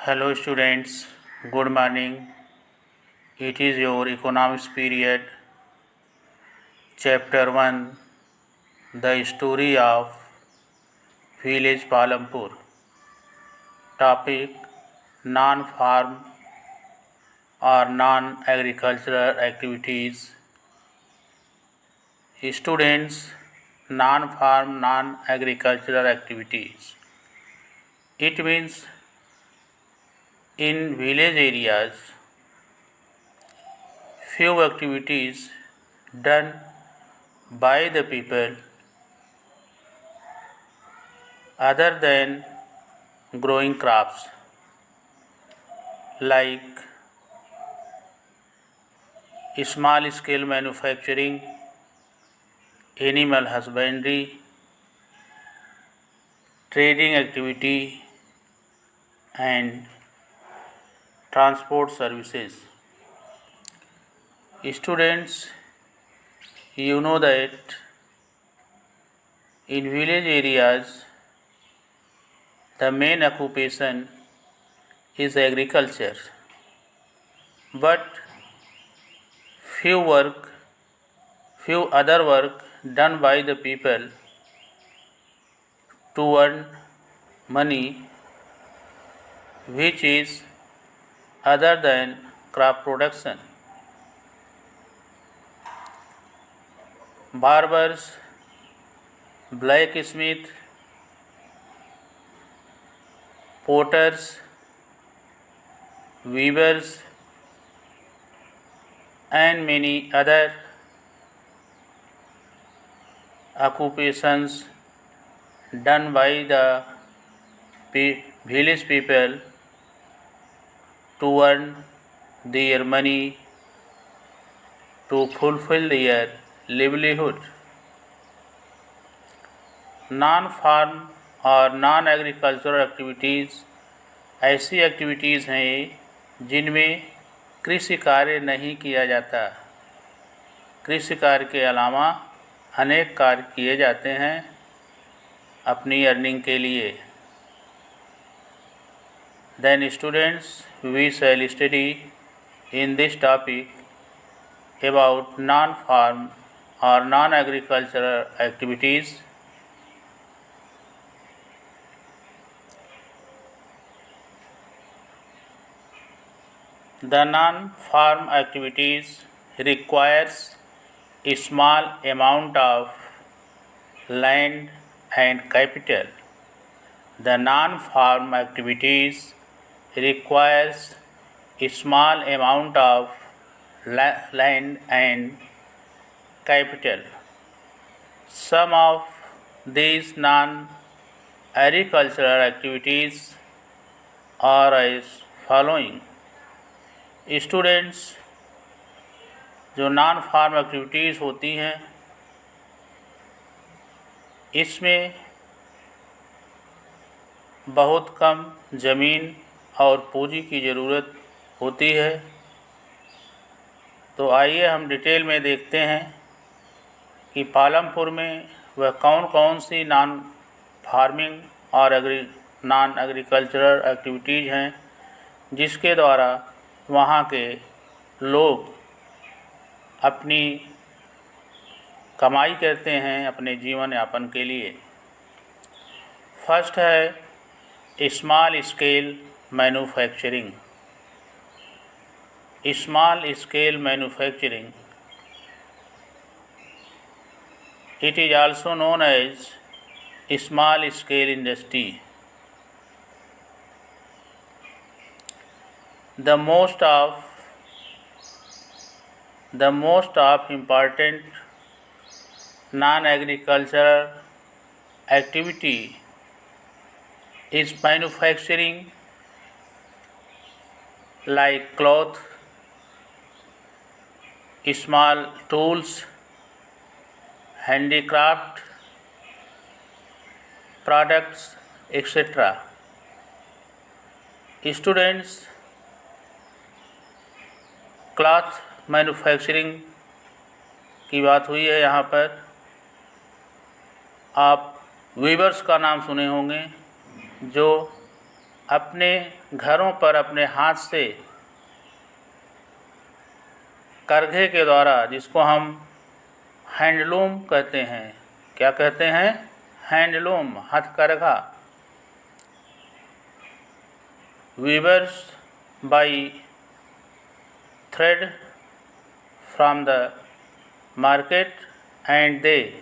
Hello students, good morning. It is your economics period, chapter 1, the story of village Palampur. Topic, non-farm or non-agricultural activities. Students, non-farm, non-agricultural activities. It means in village areas, few activities done by the people other than growing crops like small scale manufacturing, animal husbandry, trading activity, and transport services. Students, you know that in village areas the main occupation is agriculture, but few work, few other work done by the people to earn money which is other than crop production. Barbers, blacksmith, potters, weavers, and many other occupations done by the village people to earn their money to fulfill their livelihood. Non-farm और non agricultural activities ऐसी activities हैं जिनमें कृषि कार्य नहीं किया जाता। कृषि कार्य के अलावा अनेक कार्य किए जाते हैं अपनी अर्निंग के लिए। Then students, we shall study in this topic about non-farm or non-agricultural activities. The non-farm activities requires a small amount of land and capital. The non-farm activities requires a small amount of land and capital. Some of these non-agricultural activities are as following. Students, जो non farm activities होती हैं इसमें बहुत कम ज़मीन और पूंजी की ज़रूरत होती है। तो आइए हम डिटेल में देखते हैं कि पालमपुर में वह कौन कौन सी नॉन फार्मिंग और नॉन एग्रीकल्चरल एक्टिविटीज़ हैं जिसके द्वारा वहाँ के लोग अपनी कमाई करते हैं अपने जीवन यापन के लिए। फर्स्ट है small scale manufacturing. Small scale manufacturing, it is also known as small scale industry. The most of important non-agricultural activity is manufacturing like cloth, small tools, handicraft products, etc. Students, cloth manufacturing की बात हुई है। यहाँ पर आप viewers का नाम सुने होंगे जो अपने घरों पर अपने हाथ से करघे के द्वारा, जिसको हम हैंडलूम कहते हैं, क्या कहते हैं? हैंडलूम, हथकरघा। Weavers buy thread from the market and they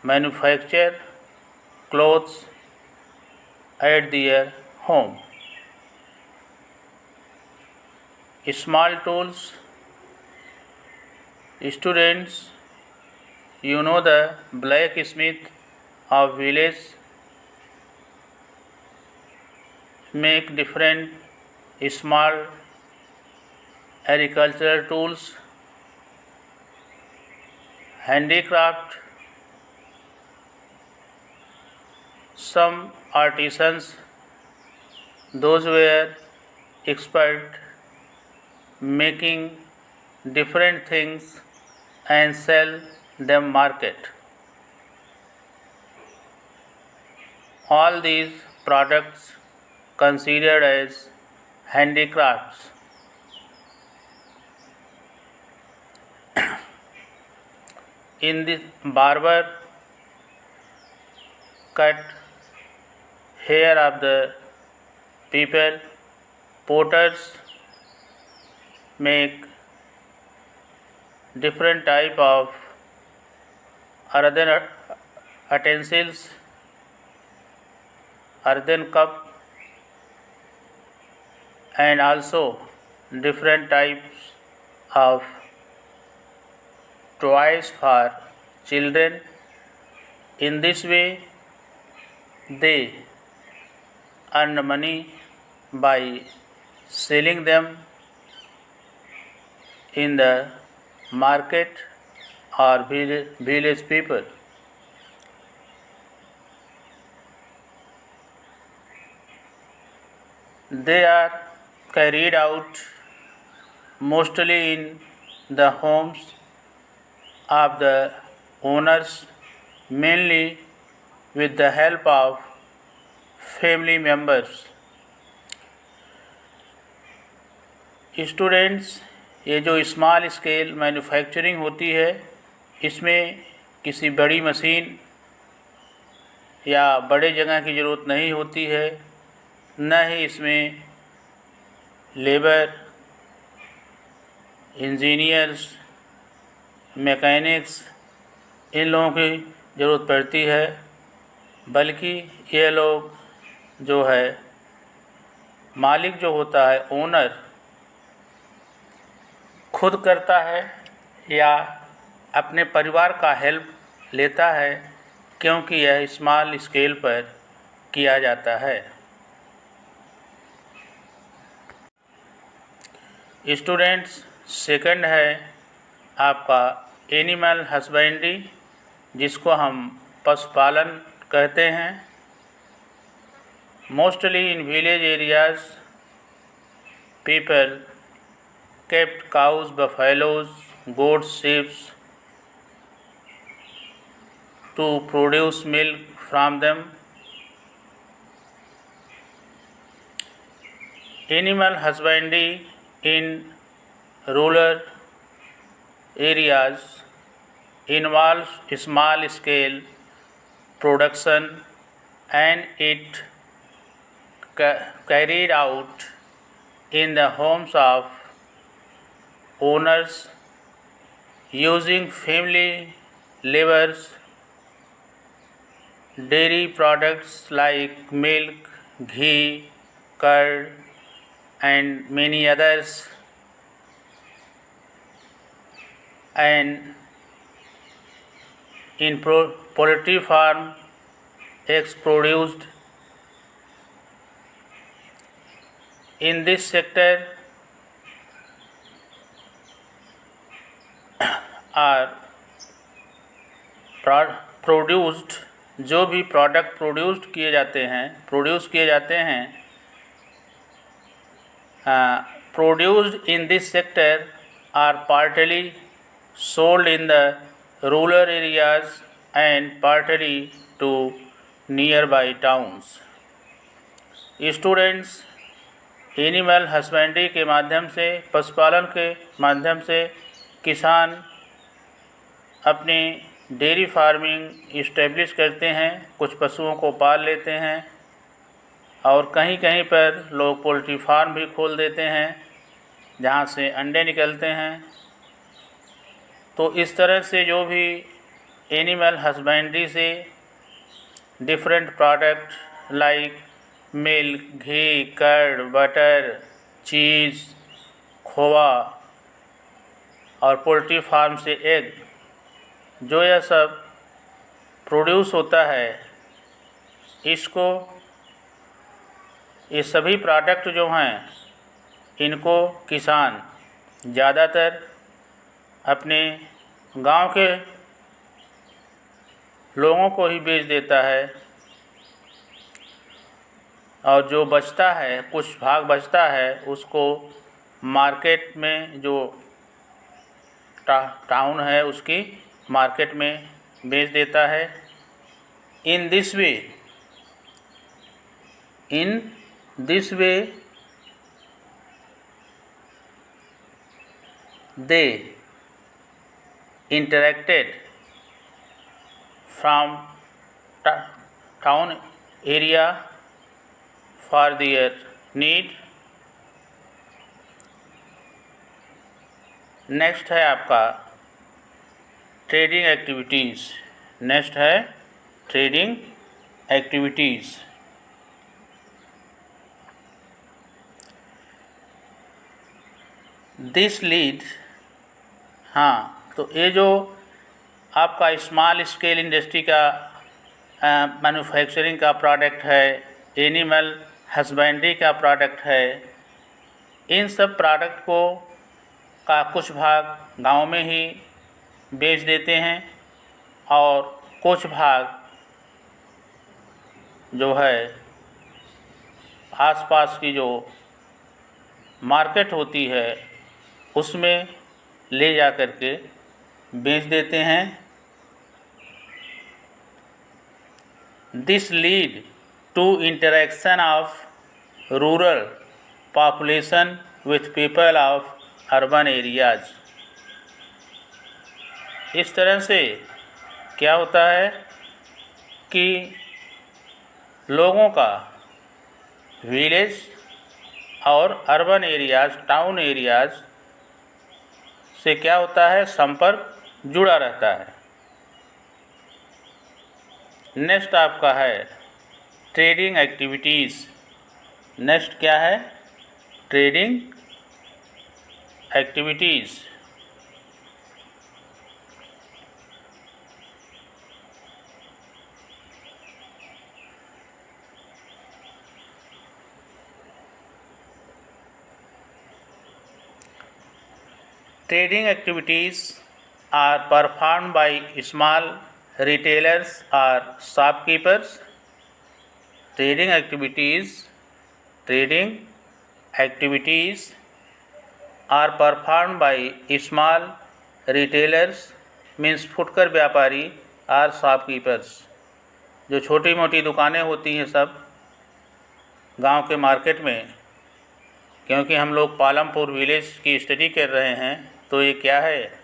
manufacture clothes at their home. Small tools. Students, you know the blacksmith of village make different small agricultural tools. Handicraft. Some artisans, those were expert making different things and sell them market. All these products considered as handicrafts. In the barber cut hair of the people. Potters make different type of earthen utensils, earthen cup, and also different types of toys for children. In this way, they earn money by selling them in the market or village people. They are carried out mostly in the homes of the owners, mainly with the help of family members. Students, ये जो small scale manufacturing होती है, इसमें किसी बड़ी machine या बड़े जगह की ज़रूरत नहीं होती है, न ही इसमें लेबर, इंजीनियर्स, मैकेनिक्स, इन लोगों की ज़रूरत पड़ती है, बल्कि ये लोग जो है, मालिक जो होता है, ओनर, खुद करता है या अपने परिवार का हेल्प लेता है, क्योंकि यह स्मॉल स्केल पर किया जाता है। स्टूडेंट्स, सेकंड है आपका एनिमल हस्बेंड्री, जिसको हम पशुपालन कहते हैं। Mostly in village areas people kept cows, buffaloes, goats, sheep to produce milk from them. Animal husbandry in rural areas involves small scale production and it carried out in the homes of owners using family labors. Dairy products like milk, ghee, curd, and many others, and in poultry farm, eggs produced. In this sector are produced, जो भी product produce किए जाते हैं, produced in this sector are partly sold in the rural areas and partly to nearby towns. Students animal husbandry के माध्यम से, पशुपालन के माध्यम से किसान अपनी डेयरी फार्मिंग इस्टेब्लिश करते हैं, कुछ पशुओं को पाल लेते हैं और कहीं कहीं पर लोग पोल्ट्री फार्म भी खोल देते हैं जहाँ से अंडे निकलते हैं। तो इस तरह से जो भी एनिमल हस्बेंड्री से डिफरेंट प्रोडक्ट लाइक मिल्क, घी, कर्ड, बटर, चीज़, खोआ और पोल्ट्री फार्म से एग, जो यह सब प्रोड्यूस होता है, इसको ये सभी प्रोडक्ट जो हैं इनको किसान ज़्यादातर अपने गांव के लोगों को ही बेच देता है और जो बचता है, कुछ भाग बचता है, उसको मार्केट में जो टाउन है उसकी मार्केट में बेच देता है। In this way they interacted from town area for their need। Next है आपका ट्रेडिंग एक्टिविटीज़। नेक्स्ट है ट्रेडिंग एक्टिविटीज़। दिस लीड, हाँ, तो ये जो आपका स्मॉल स्केल इंडस्ट्री का मैन्युफैक्चरिंग का प्रोडक्ट है, एनिमल हस्बेंड्री का प्रोडक्ट है, इन सब प्रोडक्ट को का कुछ भाग गांव में ही बेच देते हैं और कुछ भाग जो है आसपास की जो मार्केट होती है उसमें ले जा कर के बेच देते हैं। This lead to interaction of rural population with people of urban areas. इस तरह से क्या होता है कि लोगों का विलेज और अर्बन एरियाज, टाउन एरियाज से क्या होता है, संपर्क जुड़ा रहता है। नेक्स्ट आपका है ट्रेडिंग एक्टिविटीज़। नेक्स्ट क्या है, trading activities. Trading activities are performed by small retailers or shopkeepers. Trading activities are performed by small retailers means फुटकर व्यापारी और शॉपकीपर्स। जो छोटी मोटी दुकानें होती हैं सब गांव के मार्केट में, क्योंकि हम लोग पालमपुर विलेज की स्टडी कर रहे हैं, तो ये क्या है,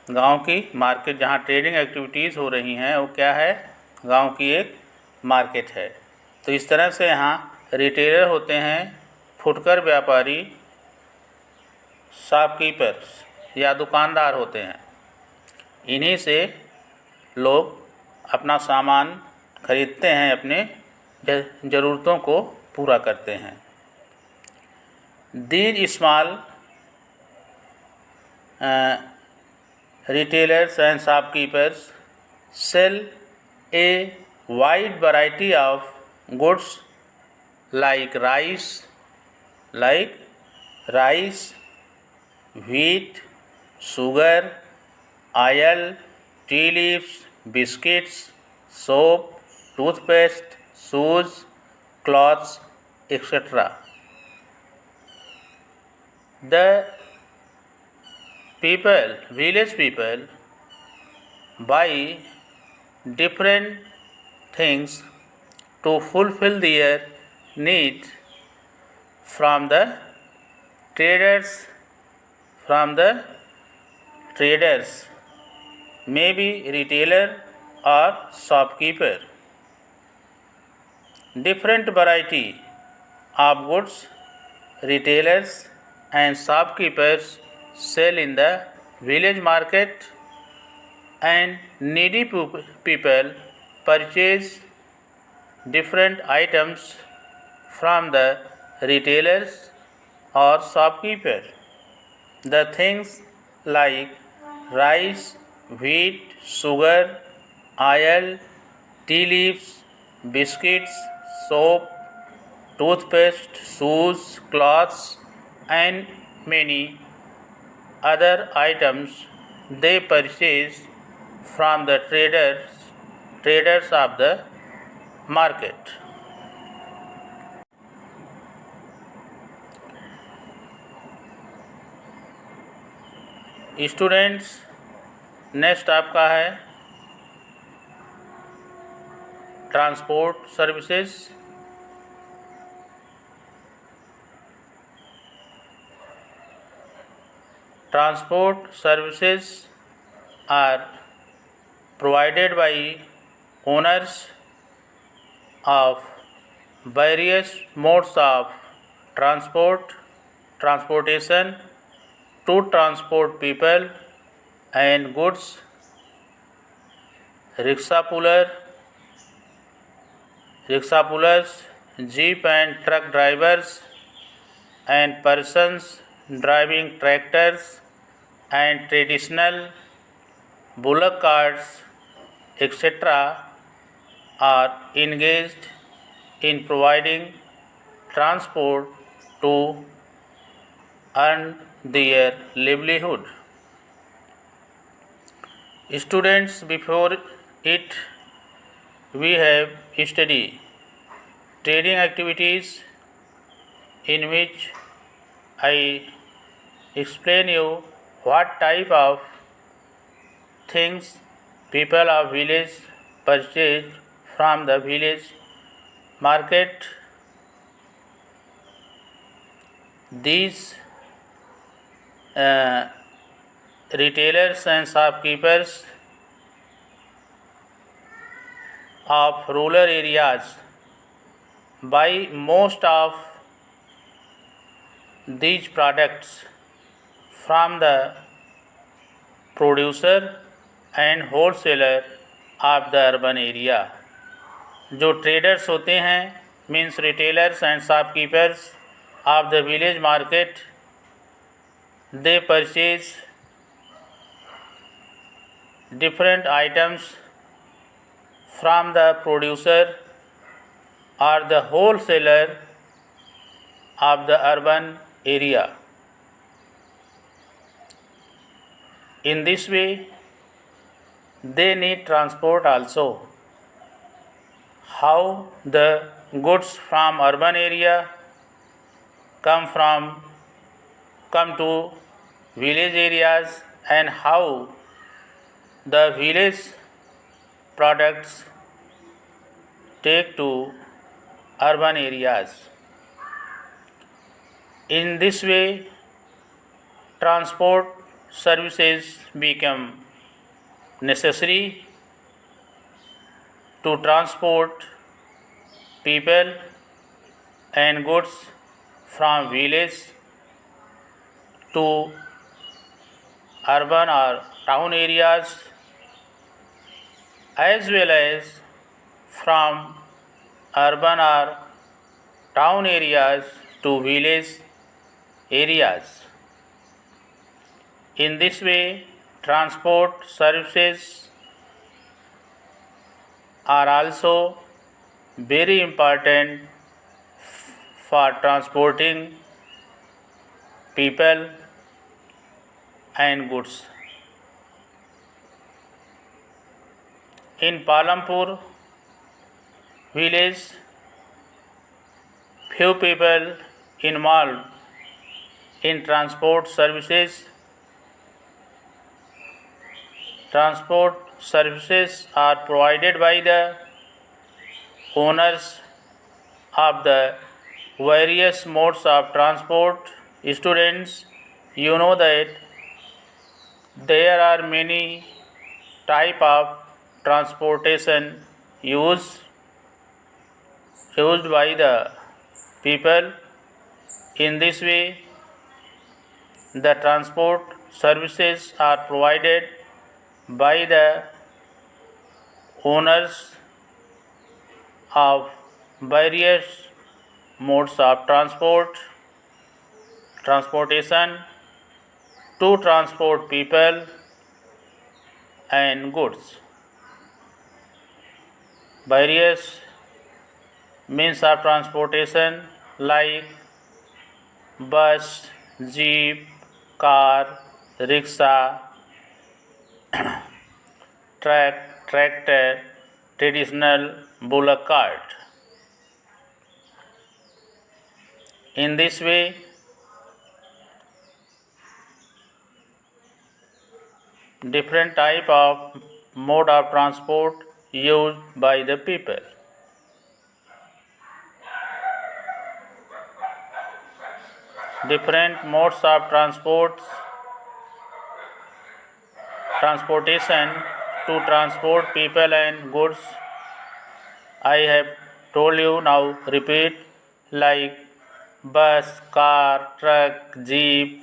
गांव की मार्केट जहाँ ट्रेडिंग एक्टिविटीज़ हो रही हैं वो क्या है, गांव की एक मार्केट है। तो इस तरह से यहाँ रिटेलर होते हैं, फुटकर व्यापारी, शॉपकीपर्स या दुकानदार होते हैं। इन्हीं से लोग अपना सामान खरीदते हैं, अपने ज़रूरतों को पूरा करते हैं। These small retailers and shopkeepers sell a wide variety of goods like rice, wheat, sugar, oil, tea leaves, biscuits, soap, toothpaste, shoes, clothes, etc. The village people buy different things to fulfill their need from the traders, maybe retailer or shopkeeper. Different variety of goods retailers and shopkeepers sell in the village market, and needy people purchase different items from the retailers or shopkeeper. The things like rice, wheat, sugar, oil, tea leaves, biscuits, soap, toothpaste, shoes, clothes, and many other items they purchase from the traders of the market. Students, next आपका है transport services. Transport services are provided by owners of various modes of transportation to transport people and goods. rickshaw pullers, jeep and truck drivers, and persons driving tractors and traditional bullock carts, etc., are engaged in providing transport to earn their livelihood. Students, before it we have studied trading activities, in which I explain you what type of things people of village purchase from the village market. These retailers and shopkeepers of rural areas buy most of these products from the producer and wholesaler of the urban area. जो traders होते हैं means retailers and shopkeepers of the village market, they purchase different items from the producer or the wholesaler of the urban area. In this way, they need transport also. How the goods from urban area come to village areas, and how the village products take to urban areas. In this way, transport services become necessary to transport people and goods from village to urban or town areas, as well as from urban or town areas to village areas. In this way, transport services are also very important for transporting people and goods. In Palampur village, few people involved in transport services. Transport services are provided by the owners of the various modes of transport. Students, you know that there are many type of transportation used by the people. In this way, the transport services are provided by the owners of various modes of transportation to transport people and goods. Various means of transportation like bus, jeep, car, rickshaw, tractor, traditional bullock cart. In this way, different type of mode of transport used by the people. Different modes of transportation to transport people and goods. I have told you, now repeat, like bus, car, truck, jeep,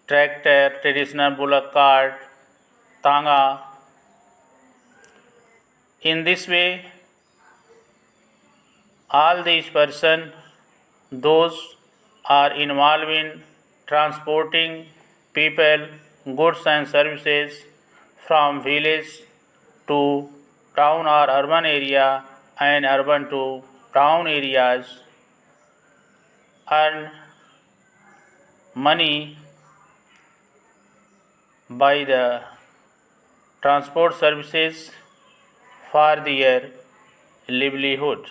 tractor, traditional bullock cart, tanga. In this way, all these persons, those are involved in transporting people, goods and services from village to town or urban area and urban to town areas, earn money by the transport services for their livelihood.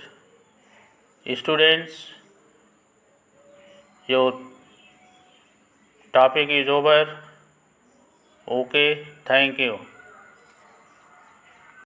Students, your topic is over. Okay, thank you.